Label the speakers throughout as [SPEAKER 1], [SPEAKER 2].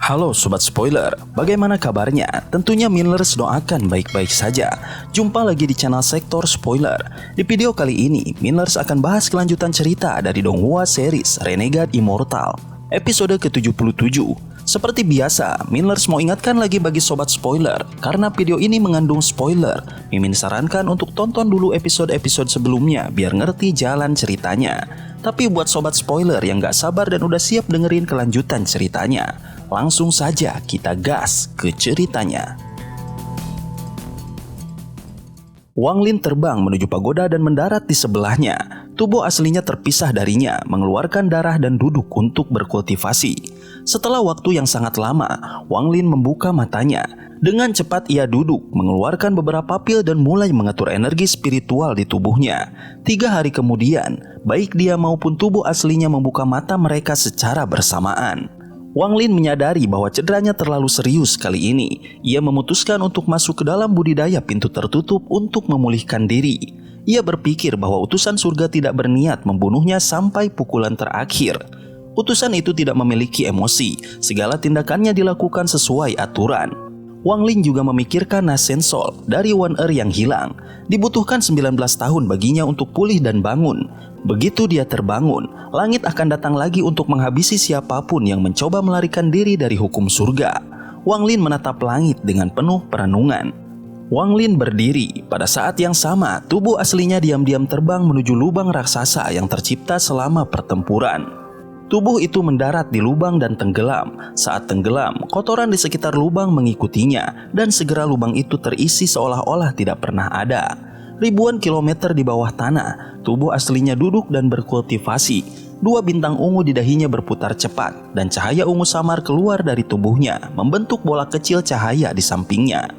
[SPEAKER 1] Halo Sobat Spoiler, bagaimana kabarnya? Tentunya Millers doakan baik-baik saja. Jumpa lagi di channel Sektor Spoiler. Di video kali ini, Millers akan bahas kelanjutan cerita dari Donghua series Renegade Immortal, episode ke-77. Seperti biasa, Millers mau ingatkan lagi bagi Sobat Spoiler, karena video ini mengandung spoiler. Mimin sarankan untuk tonton dulu episode-episode sebelumnya biar ngerti jalan ceritanya. Tapi buat Sobat Spoiler yang gak sabar dan udah siap dengerin kelanjutan ceritanya, langsung saja kita gas ke ceritanya. Wang Lin terbang menuju pagoda dan mendarat di sebelahnya. Tubuh aslinya terpisah darinya, mengeluarkan darah dan duduk untuk berkultivasi. Setelah waktu yang sangat lama, Wang Lin membuka matanya. Dengan cepat ia duduk, mengeluarkan beberapa pil dan mulai mengatur energi spiritual di tubuhnya. 3 hari kemudian, baik dia maupun tubuh aslinya membuka mata mereka secara bersamaan. Wang Lin menyadari bahwa cederanya terlalu serius kali ini. Ia memutuskan untuk masuk ke dalam budidaya pintu tertutup untuk memulihkan diri. Ia berpikir bahwa utusan surga tidak berniat membunuhnya sampai pukulan terakhir. Utusan itu tidak memiliki emosi. Segala tindakannya dilakukan sesuai aturan. Wang Lin juga memikirkan Nasen Sol dari One Earth yang hilang. Dibutuhkan 19 tahun baginya untuk pulih dan bangun. Begitu dia terbangun, langit akan datang lagi untuk menghabisi siapapun yang mencoba melarikan diri dari hukum surga. Wang Lin menatap langit dengan penuh perenungan. Wang Lin berdiri. Pada saat yang sama, tubuh aslinya diam-diam terbang menuju lubang raksasa yang tercipta selama pertempuran. Tubuh itu mendarat di lubang dan tenggelam. Saat tenggelam, kotoran di sekitar lubang mengikutinya, dan segera lubang itu terisi seolah-olah tidak pernah ada. Ribuan kilometer di bawah tanah, tubuh aslinya duduk dan berkultivasi. 2 bintang ungu di dahinya berputar cepat, dan cahaya ungu samar keluar dari tubuhnya, membentuk bola kecil cahaya di sampingnya.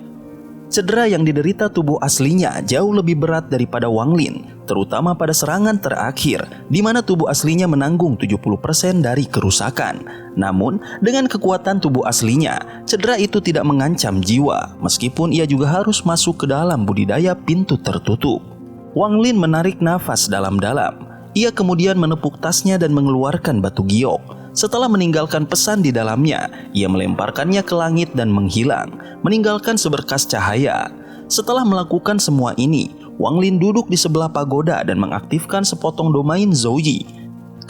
[SPEAKER 1] Cedera yang diderita tubuh aslinya jauh lebih berat daripada Wang Lin, terutama pada serangan terakhir, di mana tubuh aslinya menanggung 70% dari kerusakan. Namun, dengan kekuatan tubuh aslinya, cedera itu tidak mengancam jiwa, meskipun ia juga harus masuk ke dalam budidaya pintu tertutup. Wang Lin menarik nafas dalam-dalam. Ia kemudian menepuk tasnya dan mengeluarkan batu giok. Setelah meninggalkan pesan di dalamnya, ia melemparkannya ke langit dan menghilang, meninggalkan seberkas cahaya. Setelah melakukan semua ini, Wang Lin duduk di sebelah pagoda dan mengaktifkan sepotong domain Zouyi.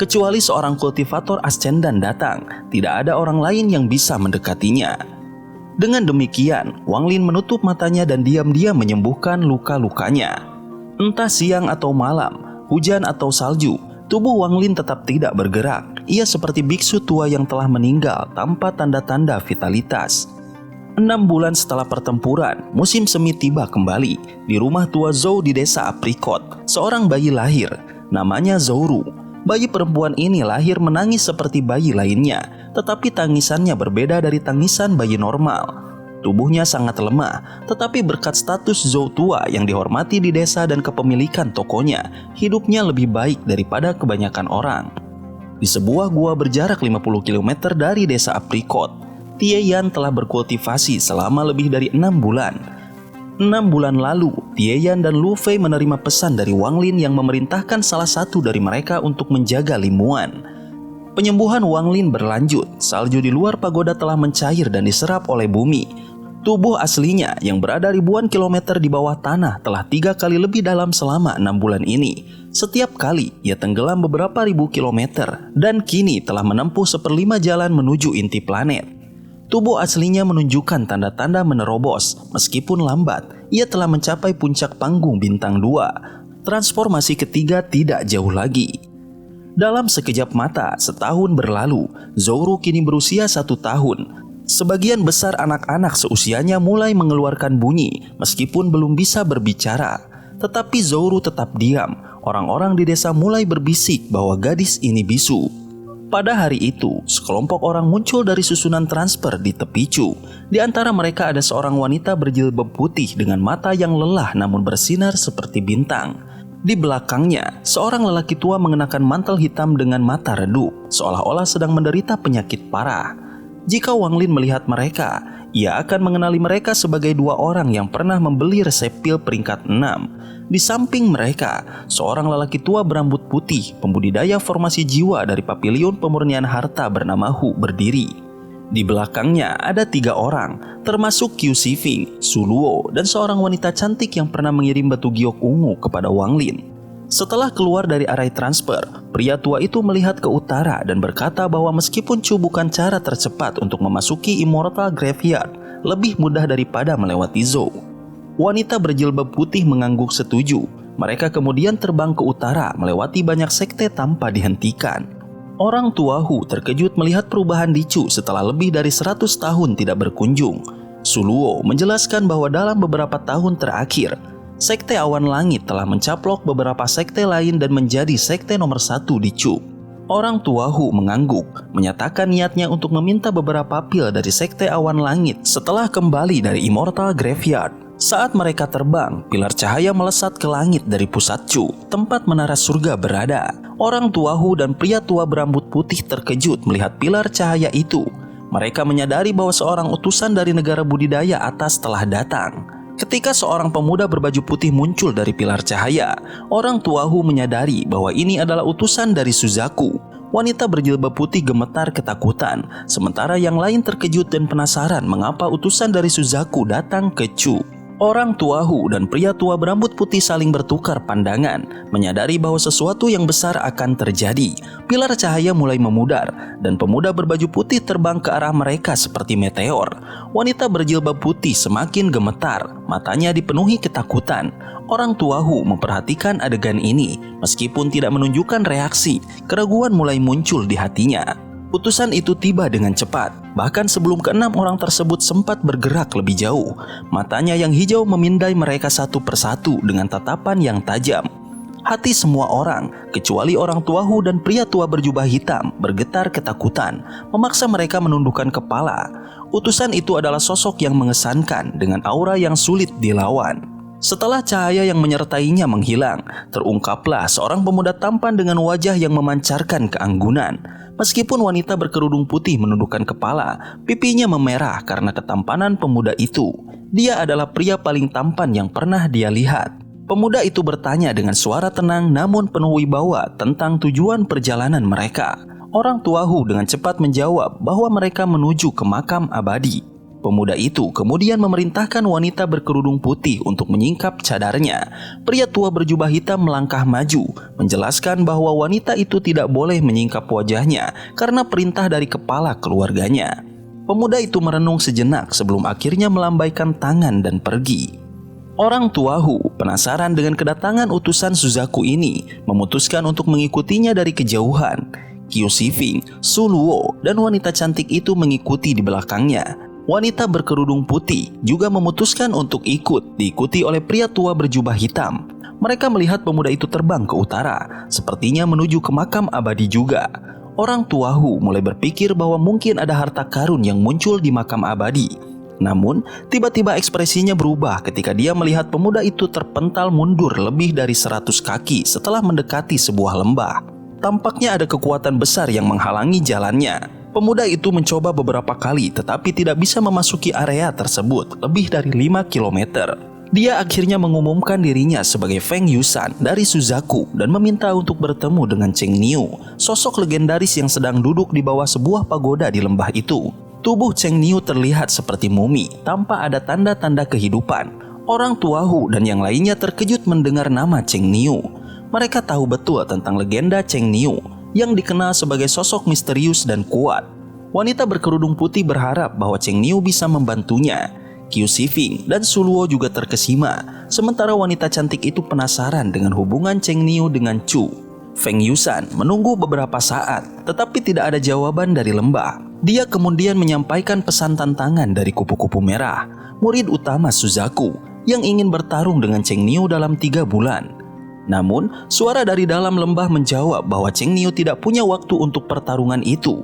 [SPEAKER 1] Kecuali seorang kultivator ascendan datang, tidak ada orang lain yang bisa mendekatinya. Dengan demikian, Wang Lin menutup matanya dan diam-diam menyembuhkan luka-lukanya. Entah siang atau malam, hujan atau salju, tubuh Wang Lin tetap tidak bergerak. Ia seperti biksu tua yang telah meninggal tanpa tanda-tanda vitalitas. 6 bulan setelah pertempuran, musim semi tiba kembali. Di rumah tua Zhou di desa Apricot, seorang bayi lahir. Namanya Zouru. Bayi perempuan ini lahir menangis seperti bayi lainnya, tetapi tangisannya berbeda dari tangisan bayi normal. Tubuhnya sangat lemah, tetapi berkat status Zhou tua yang dihormati di desa dan kepemilikan tokonya, hidupnya lebih baik daripada kebanyakan orang. Di sebuah gua berjarak 50 km dari desa Apricot, Tie Yan telah berkultivasi selama lebih dari 6 bulan. 6 bulan lalu, Tie Yan dan Lu Fei menerima pesan dari Wang Lin yang memerintahkan salah satu dari mereka untuk menjaga Limuan. Penyembuhan Wang Lin berlanjut. Salju di luar pagoda telah mencair dan diserap oleh bumi. Tubuh aslinya yang berada ribuan kilometer di bawah tanah telah 3 kali lebih dalam selama 6 bulan ini. Setiap kali ia tenggelam beberapa ribu kilometer dan kini telah menempuh 1/5 jalan menuju inti planet. Tubuh aslinya menunjukkan tanda-tanda menerobos. Meskipun lambat, ia telah mencapai puncak panggung bintang 2. Transformasi ketiga tidak jauh lagi. Dalam sekejap mata, setahun berlalu. Zouru kini berusia 1 tahun. Sebagian besar anak-anak seusianya mulai mengeluarkan bunyi meskipun belum bisa berbicara. Tetapi Zouru tetap diam. Orang-orang di desa mulai berbisik bahwa gadis ini bisu. Pada hari itu, sekelompok orang muncul dari susunan transfer di tepi Chu. Di antara mereka ada seorang wanita berjilbab putih dengan mata yang lelah namun bersinar seperti bintang. Di belakangnya, seorang lelaki tua mengenakan mantel hitam dengan mata redup, seolah-olah sedang menderita penyakit parah. Jika Wang Lin melihat mereka, ia akan mengenali mereka sebagai 2 orang yang pernah membeli resep pil peringkat 6. Di samping mereka, seorang lelaki tua berambut putih, pembudidaya formasi jiwa dari Pavilion Pemurnian Harta bernama Hu berdiri. Di belakangnya ada 3 orang, termasuk Qiu Shifeng, Su Luo, dan seorang wanita cantik yang pernah mengirim batu giok ungu kepada Wang Lin. Setelah keluar dari area transfer, pria tua itu melihat ke utara dan berkata bahwa meskipun Chu bukan cara tercepat untuk memasuki Immortal Graveyard, lebih mudah daripada melewati Zou. Wanita berjilbab putih mengangguk setuju. Mereka kemudian terbang ke utara melewati banyak sekte tanpa dihentikan. Orang tua Hu terkejut melihat perubahan di Chu setelah lebih dari 100 tahun tidak berkunjung. Su Luo menjelaskan bahwa dalam beberapa tahun terakhir, sekte awan langit telah mencaplok beberapa sekte lain dan menjadi sekte nomor 1 di Chu. Orang tua Hu mengangguk, menyatakan niatnya untuk meminta beberapa pil dari sekte awan langit setelah kembali dari Immortal Graveyard. Saat mereka terbang, pilar cahaya melesat ke langit dari pusat Chu, tempat menara surga berada. Orang tua Hu dan pria tua berambut putih terkejut melihat pilar cahaya itu. Mereka menyadari bahwa seorang utusan dari negara budidaya atas telah datang. Ketika seorang pemuda berbaju putih muncul dari pilar cahaya, orang tua Hu menyadari bahwa ini adalah utusan dari Suzaku. Wanita berjilbab putih gemetar ketakutan, sementara yang lain terkejut dan penasaran mengapa utusan dari Suzaku datang ke Chu. Orang tua Hu dan pria tua berambut putih saling bertukar pandangan, menyadari bahwa sesuatu yang besar akan terjadi. Pilar cahaya mulai memudar, dan pemuda berbaju putih terbang ke arah mereka seperti meteor. Wanita berjilbab putih semakin gemetar, matanya dipenuhi ketakutan. Orang tua Hu memperhatikan adegan ini, meskipun tidak menunjukkan reaksi, keraguan mulai muncul di hatinya. Utusan itu tiba dengan cepat, bahkan sebelum keenam orang tersebut sempat bergerak lebih jauh. Matanya yang hijau memindai mereka satu persatu dengan tatapan yang tajam. Hati semua orang, kecuali orang tua Hu dan pria tua berjubah hitam, bergetar ketakutan, memaksa mereka menundukkan kepala. Utusan itu adalah sosok yang mengesankan dengan aura yang sulit dilawan. Setelah cahaya yang menyertainya menghilang, terungkaplah seorang pemuda tampan dengan wajah yang memancarkan keanggunan. Meskipun wanita berkerudung putih menundukkan kepala, pipinya memerah karena ketampanan pemuda itu. Dia adalah pria paling tampan yang pernah dia lihat. Pemuda itu bertanya dengan suara tenang namun penuh wibawa tentang tujuan perjalanan mereka. Orang tua Hu dengan cepat menjawab bahwa mereka menuju ke makam abadi. Pemuda itu kemudian memerintahkan wanita berkerudung putih untuk menyingkap cadarnya. Pria tua berjubah hitam melangkah maju, menjelaskan bahwa wanita itu tidak boleh menyingkap wajahnya karena perintah dari kepala keluarganya. Pemuda itu merenung sejenak sebelum akhirnya melambaikan tangan dan pergi. Orang tua Hu penasaran dengan kedatangan utusan Suzaku ini, memutuskan untuk mengikutinya dari kejauhan. Qiu Shifeng, Su Luo, dan wanita cantik itu mengikuti di belakangnya. Wanita berkerudung putih juga memutuskan untuk ikut, diikuti oleh pria tua berjubah hitam. Mereka melihat pemuda itu terbang ke utara, sepertinya menuju ke makam abadi juga. Orang tua Hu mulai berpikir bahwa mungkin ada harta karun yang muncul di makam abadi. Namun, tiba-tiba ekspresinya berubah ketika dia melihat pemuda itu terpental mundur lebih dari 100 kaki setelah mendekati sebuah lembah. Tampaknya ada kekuatan besar yang menghalangi jalannya. Pemuda itu mencoba beberapa kali tetapi tidak bisa memasuki area tersebut lebih dari 5 km. Dia akhirnya mengumumkan dirinya sebagai Feng Yusan dari Suzaku dan meminta untuk bertemu dengan Cheng Niu, sosok legendaris yang sedang duduk di bawah sebuah pagoda di lembah itu. Tubuh Cheng Niu terlihat seperti mumi tanpa ada tanda-tanda kehidupan. Orang tua Hu dan yang lainnya terkejut mendengar nama Cheng Niu. Mereka tahu betul tentang legenda Cheng Niu yang dikenal sebagai sosok misterius dan kuat. Wanita berkerudung putih berharap bahwa Cheng Niu bisa membantunya. Qiu Shifeng dan Su Luo juga terkesima, sementara wanita cantik itu penasaran dengan hubungan Cheng Niu dengan Chu. Feng Yusan menunggu beberapa saat, tetapi tidak ada jawaban dari lembah. Dia kemudian menyampaikan pesan tantangan dari kupu-kupu merah, murid utama Suzaku, yang ingin bertarung dengan Cheng Niu dalam 3 bulan. Namun, suara dari dalam lembah menjawab bahwa Cheng Niu tidak punya waktu untuk pertarungan itu.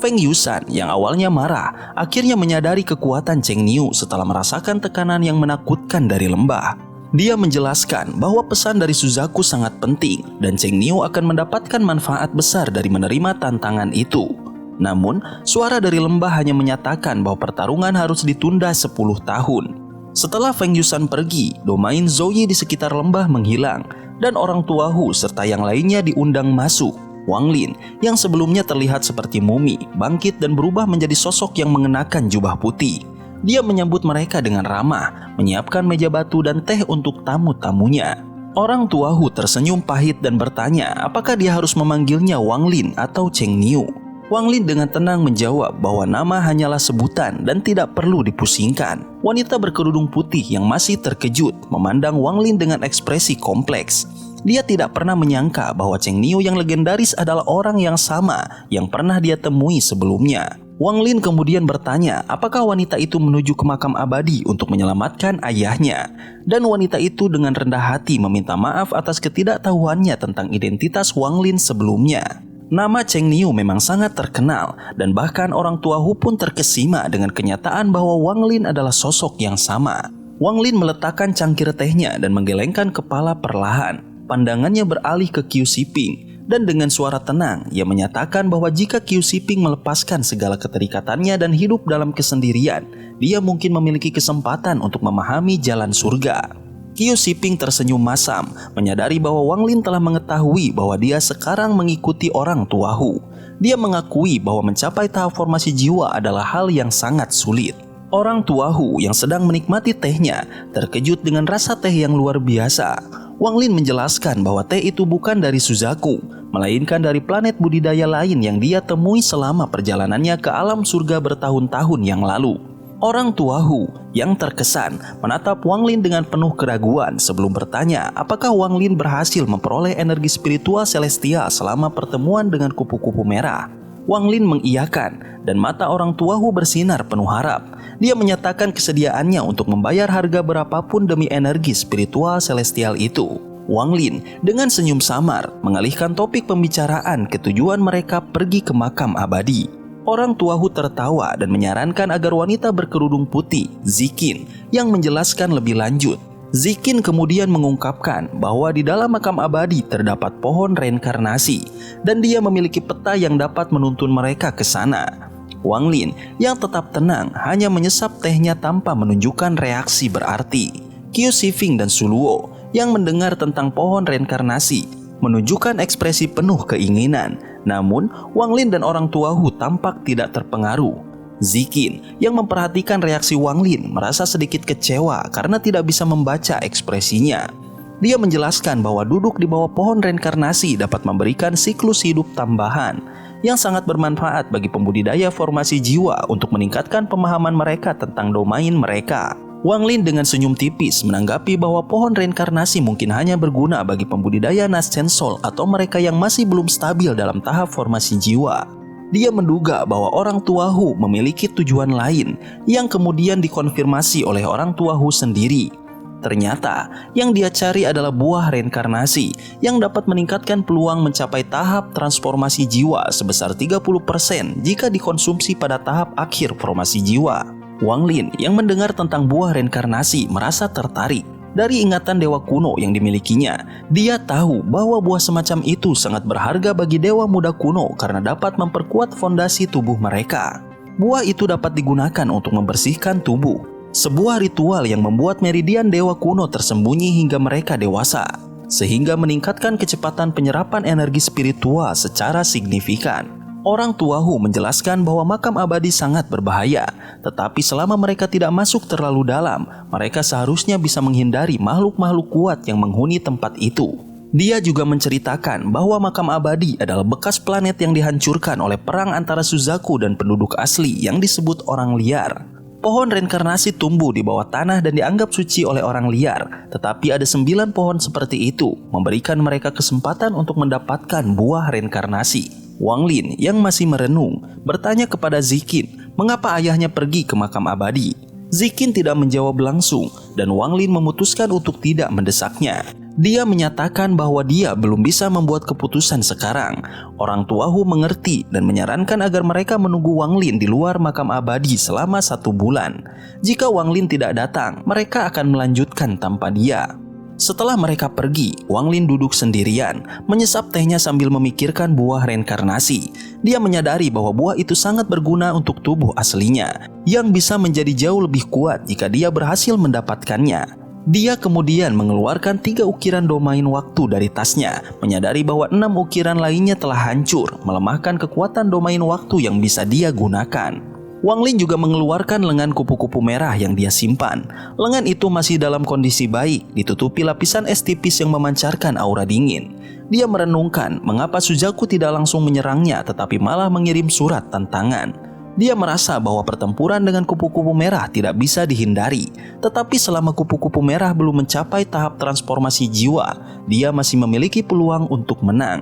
[SPEAKER 1] Feng Yusan yang awalnya marah, akhirnya menyadari kekuatan Cheng Niu setelah merasakan tekanan yang menakutkan dari lembah. Dia menjelaskan bahwa pesan dari Suzaku sangat penting dan Cheng Niu akan mendapatkan manfaat besar dari menerima tantangan itu. Namun, suara dari lembah hanya menyatakan bahwa pertarungan harus ditunda 10 tahun. Setelah Feng Yusan pergi, domain Zouyi di sekitar lembah menghilang dan orang tua Hu serta yang lainnya diundang masuk. Wang Lin, yang sebelumnya terlihat seperti mumi, bangkit dan berubah menjadi sosok yang mengenakan jubah putih. Dia menyambut mereka dengan ramah, menyiapkan meja batu dan teh untuk tamu-tamunya. Orang tua Hu tersenyum pahit dan bertanya apakah dia harus memanggilnya Wang Lin atau Cheng Niu. Wang Lin dengan tenang menjawab bahwa nama hanyalah sebutan dan tidak perlu dipusingkan. Wanita berkerudung putih yang masih terkejut memandang Wang Lin dengan ekspresi kompleks. Dia tidak pernah menyangka bahwa Cheng Niu yang legendaris adalah orang yang sama yang pernah dia temui sebelumnya. Wang Lin kemudian bertanya apakah wanita itu menuju ke makam abadi untuk menyelamatkan ayahnya. Dan wanita itu dengan rendah hati meminta maaf atas ketidaktahuannya tentang identitas Wang Lin sebelumnya. Nama Cheng Niu memang sangat terkenal dan bahkan orang tua Hu pun terkesima dengan kenyataan bahwa Wang Lin adalah sosok yang sama. Wang Lin meletakkan cangkir tehnya dan menggelengkan kepala perlahan. Pandangannya beralih ke Qiu Siping dan dengan suara tenang ia menyatakan bahwa jika Qiu Siping melepaskan segala keterikatannya dan hidup dalam kesendirian, dia mungkin memiliki kesempatan untuk memahami jalan surga. Qiu Siping tersenyum masam, menyadari bahwa Wang Lin telah mengetahui bahwa dia sekarang mengikuti orang tua Hu. Dia mengakui bahwa mencapai tahap formasi jiwa adalah hal yang sangat sulit. Orang tua Hu yang sedang menikmati tehnya terkejut dengan rasa teh yang luar biasa. Wang Lin menjelaskan bahwa teh itu bukan dari Suzaku, melainkan dari planet budidaya lain yang dia temui selama perjalanannya ke alam surga bertahun-tahun yang lalu. Orang tua Hu yang terkesan menatap Wang Lin dengan penuh keraguan sebelum bertanya apakah Wang Lin berhasil memperoleh energi spiritual celestial selama pertemuan dengan kupu-kupu merah. Wang Lin mengiyakan dan mata orang tua Hu bersinar penuh harap. Dia menyatakan kesediaannya untuk membayar harga berapapun demi energi spiritual celestial itu. Wang Lin dengan senyum samar mengalihkan topik pembicaraan ke tujuan mereka pergi ke makam abadi. Orang tua Hu tertawa dan menyarankan agar wanita berkerudung putih, Zikin, yang menjelaskan lebih lanjut. Zikin kemudian mengungkapkan bahwa di dalam makam abadi terdapat pohon reinkarnasi dan dia memiliki peta yang dapat menuntun mereka ke sana. Wang Lin yang tetap tenang hanya menyesap tehnya tanpa menunjukkan reaksi berarti. Qiu Sifing dan Suluo yang mendengar tentang pohon reinkarnasi menunjukkan ekspresi penuh keinginan. Namun, Wang Lin dan orang tua Hu tampak tidak terpengaruh. Zikin yang memperhatikan reaksi Wang Lin merasa sedikit kecewa karena tidak bisa membaca ekspresinya. Dia menjelaskan bahwa duduk di bawah pohon reinkarnasi dapat memberikan siklus hidup tambahan yang sangat bermanfaat bagi pembudidaya formasi jiwa untuk meningkatkan pemahaman mereka tentang domain mereka. Wang Lin dengan senyum tipis menanggapi bahwa pohon reinkarnasi mungkin hanya berguna bagi pembudidaya Nascent Soul atau mereka yang masih belum stabil dalam tahap formasi jiwa. Dia menduga bahwa orang tua Hu memiliki tujuan lain yang kemudian dikonfirmasi oleh orang tua Hu sendiri. Ternyata yang dia cari adalah buah reinkarnasi yang dapat meningkatkan peluang mencapai tahap transformasi jiwa sebesar 30% jika dikonsumsi pada tahap akhir formasi jiwa. Wang Lin yang mendengar tentang buah reinkarnasi merasa tertarik. Dari ingatan dewa kuno yang dimilikinya, dia tahu bahwa buah semacam itu sangat berharga bagi dewa muda kuno karena dapat memperkuat fondasi tubuh mereka. Buah itu dapat digunakan untuk membersihkan tubuh, sebuah ritual yang membuat meridian dewa kuno tersembunyi hingga mereka dewasa, sehingga meningkatkan kecepatan penyerapan energi spiritual secara signifikan. Orang tua Hu menjelaskan bahwa makam abadi sangat berbahaya, tetapi selama mereka tidak masuk terlalu dalam, mereka seharusnya bisa menghindari makhluk-makhluk kuat yang menghuni tempat itu. Dia juga menceritakan bahwa makam abadi adalah bekas planet yang dihancurkan oleh perang antara Suzaku dan penduduk asli yang disebut orang liar. Pohon reinkarnasi tumbuh di bawah tanah dan dianggap suci oleh orang liar, tetapi ada 9 pohon seperti itu, memberikan mereka kesempatan untuk mendapatkan buah reinkarnasi. Wang Lin yang masih merenung bertanya kepada Zikin mengapa ayahnya pergi ke makam abadi. Zikin tidak menjawab langsung dan Wang Lin memutuskan untuk tidak mendesaknya. Dia menyatakan bahwa dia belum bisa membuat keputusan sekarang. Orang tua Hu mengerti dan menyarankan agar mereka menunggu Wang Lin di luar makam abadi selama 1 bulan. Jika Wang Lin tidak datang, mereka akan melanjutkan tanpa dia. Setelah mereka pergi, Wang Lin duduk sendirian, menyesap tehnya sambil memikirkan buah reinkarnasi. Dia menyadari bahwa buah itu sangat berguna untuk tubuh aslinya, yang bisa menjadi jauh lebih kuat jika dia berhasil mendapatkannya. Dia kemudian mengeluarkan 3 ukiran domain waktu dari tasnya, menyadari bahwa 6 ukiran lainnya telah hancur, melemahkan kekuatan domain waktu yang bisa dia gunakan. Wang Lin juga mengeluarkan lengan kupu-kupu merah yang dia simpan. Lengan itu masih dalam kondisi baik, ditutupi lapisan es tipis yang memancarkan aura dingin. Dia merenungkan mengapa Suzaku tidak langsung menyerangnya tetapi malah mengirim surat tantangan. Dia merasa bahwa pertempuran dengan kupu-kupu merah tidak bisa dihindari, tetapi selama kupu-kupu merah belum mencapai tahap transformasi jiwa, dia masih memiliki peluang untuk menang.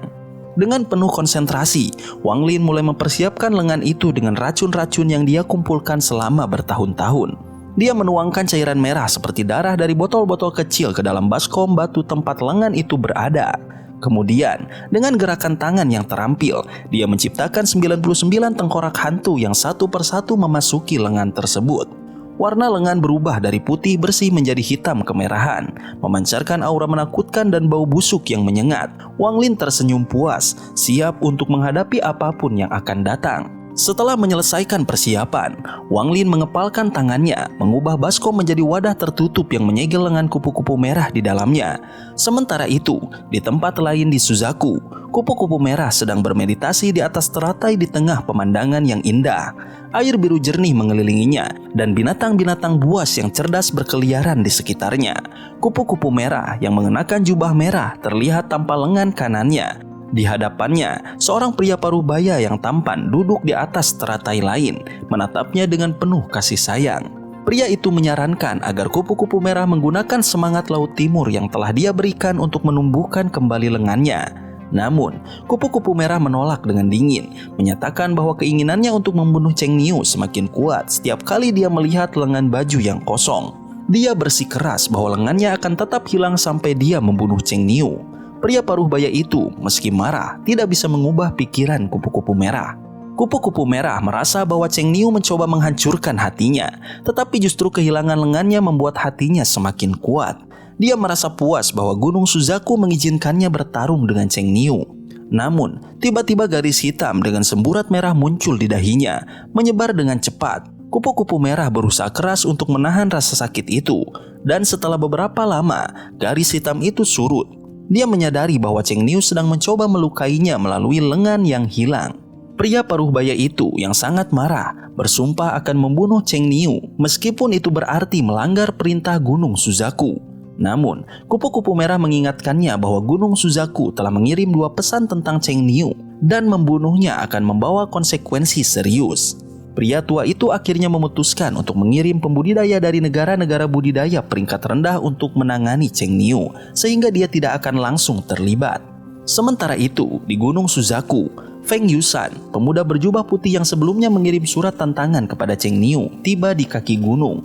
[SPEAKER 1] Dengan penuh konsentrasi, Wang Lin mulai mempersiapkan lengan itu dengan racun-racun yang dia kumpulkan selama bertahun-tahun. Dia menuangkan cairan merah seperti darah dari botol-botol kecil ke dalam baskom batu tempat lengan itu berada. Kemudian, dengan gerakan tangan yang terampil, dia menciptakan 99 tengkorak hantu yang satu persatu memasuki lengan tersebut. Warna lengan berubah dari putih bersih menjadi hitam kemerahan, memancarkan aura menakutkan dan bau busuk yang menyengat. Wang Lin tersenyum puas, siap untuk menghadapi apapun yang akan datang. Setelah menyelesaikan persiapan, Wang Lin mengepalkan tangannya, mengubah baskom menjadi wadah tertutup yang menyegel lengan kupu-kupu merah di dalamnya. Sementara itu, di tempat lain di Suzaku, kupu-kupu merah sedang bermeditasi di atas teratai di tengah pemandangan yang indah. Air biru jernih mengelilinginya, dan binatang-binatang buas yang cerdas berkeliaran di sekitarnya. Kupu-kupu merah yang mengenakan jubah merah terlihat tanpa lengan kanannya. Di hadapannya, seorang pria parubaya yang tampan duduk di atas teratai lain, menatapnya dengan penuh kasih sayang. Pria itu menyarankan agar kupu-kupu merah menggunakan semangat Laut Timur yang telah dia berikan untuk menumbuhkan kembali lengannya. Namun, kupu-kupu merah menolak dengan dingin, menyatakan bahwa keinginannya untuk membunuh Cheng Niu semakin kuat setiap kali dia melihat lengan baju yang kosong. Dia bersikeras bahwa lengannya akan tetap hilang sampai dia membunuh Cheng Niu. Pria paruh baya itu, meski marah, tidak bisa mengubah pikiran kupu-kupu merah. Kupu-kupu merah merasa bahwa Cheng Niu mencoba menghancurkan hatinya, tetapi justru kehilangan lengannya membuat hatinya semakin kuat. Dia merasa puas bahwa Gunung Suzaku mengizinkannya bertarung dengan Cheng Niu. Namun, tiba-tiba garis hitam dengan semburat merah muncul di dahinya, menyebar dengan cepat. Kupu-kupu merah berusaha keras untuk menahan rasa sakit itu, dan setelah beberapa lama, garis hitam itu surut. Dia menyadari bahwa Cheng Niu sedang mencoba melukainya melalui lengan yang hilang. Pria paruh baya itu yang sangat marah bersumpah akan membunuh Cheng Niu meskipun itu berarti melanggar perintah Gunung Suzaku. Namun, kupu-kupu merah mengingatkannya bahwa Gunung Suzaku telah mengirim 2 pesan tentang Cheng Niu dan membunuhnya akan membawa konsekuensi serius. Pria tua itu akhirnya memutuskan untuk mengirim pembudidaya dari negara-negara budidaya peringkat rendah untuk menangani Cheng Niu, sehingga dia tidak akan langsung terlibat. Sementara itu, di Gunung Suzaku, Feng Yusan, pemuda berjubah putih yang sebelumnya mengirim surat tantangan kepada Cheng Niu, tiba di kaki gunung.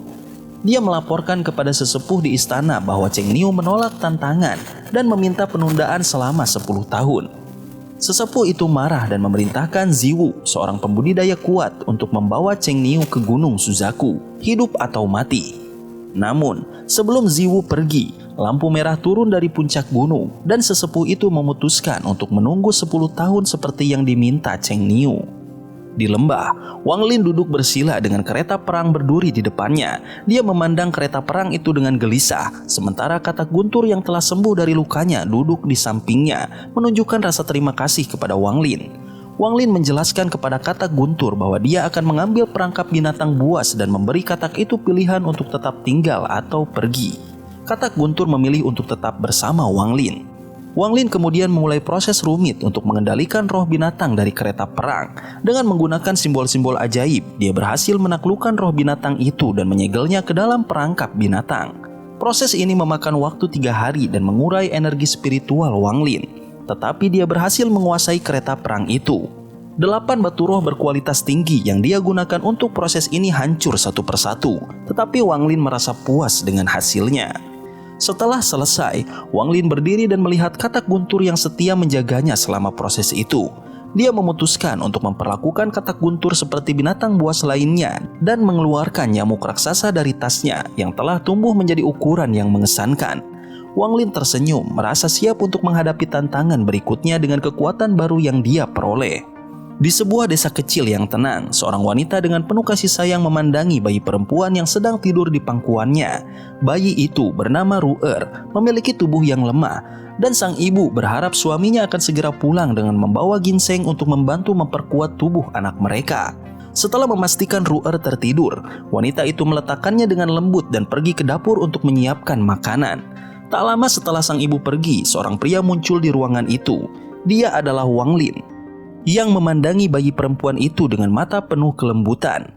[SPEAKER 1] Dia melaporkan kepada sesepuh di istana bahwa Cheng Niu menolak tantangan dan meminta penundaan selama 10 tahun. Sesepuh itu marah dan memerintahkan Ziwu, seorang pembudidaya kuat, untuk membawa Cheng Niu ke Gunung Suzaku, hidup atau mati. Namun, sebelum Ziwu pergi, lampu merah turun dari puncak gunung dan sesepuh itu memutuskan untuk menunggu 10 tahun seperti yang diminta Cheng Niu. Di lembah, Wang Lin duduk bersila dengan kereta perang berduri di depannya. Dia memandang kereta perang itu dengan gelisah, sementara Katak Guntur yang telah sembuh dari lukanya duduk di sampingnya, menunjukkan rasa terima kasih kepada Wang Lin. Wang Lin menjelaskan kepada Katak Guntur bahwa dia akan mengambil perangkap binatang buas dan memberi katak itu pilihan untuk tetap tinggal atau pergi. Katak Guntur memilih untuk tetap bersama Wang Lin. Wang Lin kemudian memulai proses rumit untuk mengendalikan roh binatang dari kereta perang. Dengan menggunakan simbol-simbol ajaib, dia berhasil menaklukkan roh binatang itu dan menyegelnya ke dalam perangkap binatang. Proses ini memakan waktu 3 hari dan mengurai energi spiritual Wang Lin. Tetapi dia berhasil menguasai kereta perang itu. 8 batu roh berkualitas tinggi yang dia gunakan untuk proses ini hancur satu persatu. Tetapi Wang Lin merasa puas dengan hasilnya. Setelah selesai, Wang Lin berdiri dan melihat Katak Guntur yang setia menjaganya selama proses itu. Dia memutuskan untuk memperlakukan Katak Guntur seperti binatang buas lainnya dan mengeluarkan nyamuk raksasa dari tasnya yang telah tumbuh menjadi ukuran yang mengesankan. Wang Lin tersenyum, merasa siap untuk menghadapi tantangan berikutnya dengan kekuatan baru yang dia peroleh. Di sebuah desa kecil yang tenang, seorang wanita dengan penuh kasih sayang memandangi bayi perempuan yang sedang tidur di pangkuannya. Bayi itu bernama Ruer, memiliki tubuh yang lemah, dan sang ibu berharap suaminya akan segera pulang dengan membawa ginseng untuk membantu memperkuat tubuh anak mereka. Setelah memastikan Ruer tertidur, wanita itu meletakkannya dengan lembut dan pergi ke dapur untuk menyiapkan makanan. Tak lama setelah sang ibu pergi, seorang pria muncul di ruangan itu. Dia adalah Wang Lin, yang memandangi bayi perempuan itu dengan mata penuh kelembutan.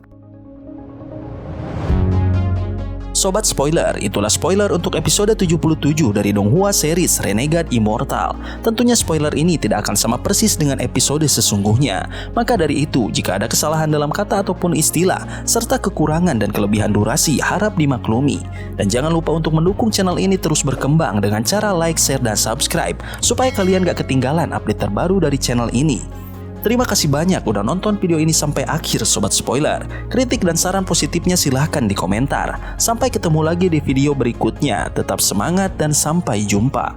[SPEAKER 1] Sobat spoiler, itulah spoiler untuk episode 77 dari Donghua series Renegade Immortal. Tentunya spoiler ini tidak akan sama persis dengan episode sesungguhnya. Maka dari itu, jika ada kesalahan dalam kata ataupun istilah, serta kekurangan dan kelebihan durasi, harap dimaklumi. Dan jangan lupa untuk mendukung channel ini terus berkembang dengan cara like, share, dan subscribe, supaya kalian gak ketinggalan update terbaru dari channel ini. Terima kasih banyak udah nonton video ini sampai akhir Sobat Spoiler. Kritik dan saran positifnya silahkan di komentar. Sampai ketemu lagi di video berikutnya. Tetap semangat dan sampai jumpa.